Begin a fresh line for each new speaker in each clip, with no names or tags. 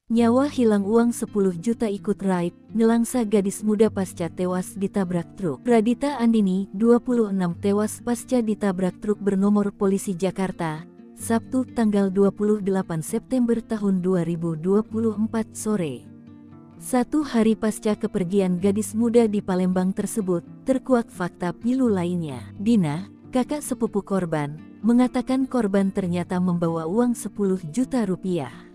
Nyawa hilang, uang 10 juta ikut raib, nelangsa gadis muda pasca tewas ditabrak truk. Radita Andini, 26 tewas pasca ditabrak truk bernomor polisi Jakarta, Sabtu tanggal 28 September tahun 2024 sore. Satu hari pasca kepergian gadis muda di Palembang tersebut, terkuak fakta pilu lainnya. Dina, kakak sepupu korban, mengatakan korban ternyata membawa uang 10 juta rupiah.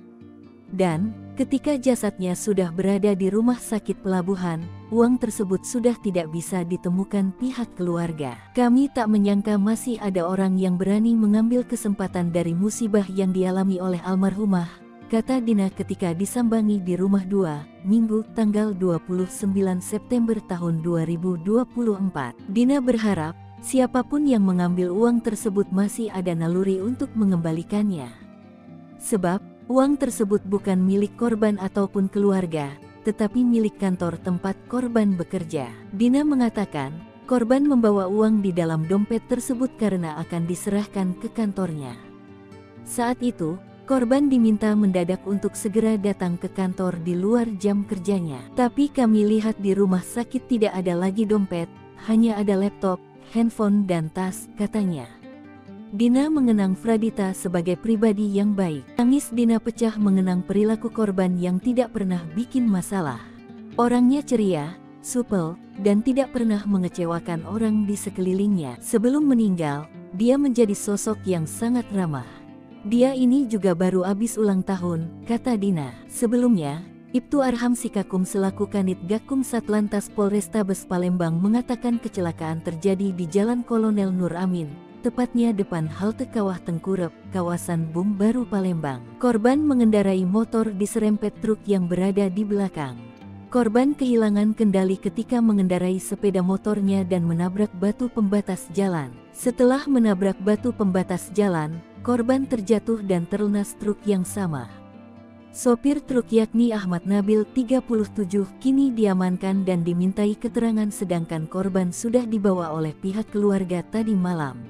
Dan, ketika jasadnya sudah berada di rumah sakit pelabuhan, uang tersebut sudah tidak bisa ditemukan pihak keluarga. Kami tak menyangka masih ada orang yang berani mengambil kesempatan dari musibah yang dialami oleh almarhumah, kata Dina ketika disambangi di Rumah 2, Minggu tanggal 29 September tahun 2024. Dina berharap, siapapun yang mengambil uang tersebut masih ada naluri untuk mengembalikannya. Sebab, uang tersebut bukan milik korban ataupun keluarga, tetapi milik kantor tempat korban bekerja. Dina mengatakan, korban membawa uang di dalam dompet tersebut karena akan diserahkan ke kantornya. Saat itu, korban diminta mendadak untuk segera datang ke kantor di luar jam kerjanya. Tapi kami lihat di rumah sakit tidak ada lagi dompet, hanya ada laptop, handphone dan tas, katanya. Dina mengenang Radita sebagai pribadi yang baik. Tangis Dina pecah mengenang perilaku korban yang tidak pernah bikin masalah. Orangnya ceria, supel, dan tidak pernah mengecewakan orang di sekelilingnya. Sebelum meninggal, dia menjadi sosok yang sangat ramah. Dia ini juga baru habis ulang tahun, kata Dina. Sebelumnya, Ibtu Arham Sikakum selaku Kanit Gakum Satlantas Polrestabes Palembang mengatakan kecelakaan terjadi di Jalan Kolonel Nur Amin, tepatnya depan halte Kawah Tengkurep, kawasan Bum Baru Palembang. Korban mengendarai motor diserempet truk yang berada di belakang. Korban kehilangan kendali ketika mengendarai sepeda motornya dan menabrak batu pembatas jalan. Setelah menabrak batu pembatas jalan, korban terjatuh dan terlunas truk yang sama. Sopir truk yakni Ahmad Nabil 37 kini diamankan dan dimintai keterangan sedangkan korban sudah dibawa oleh pihak keluarga tadi malam.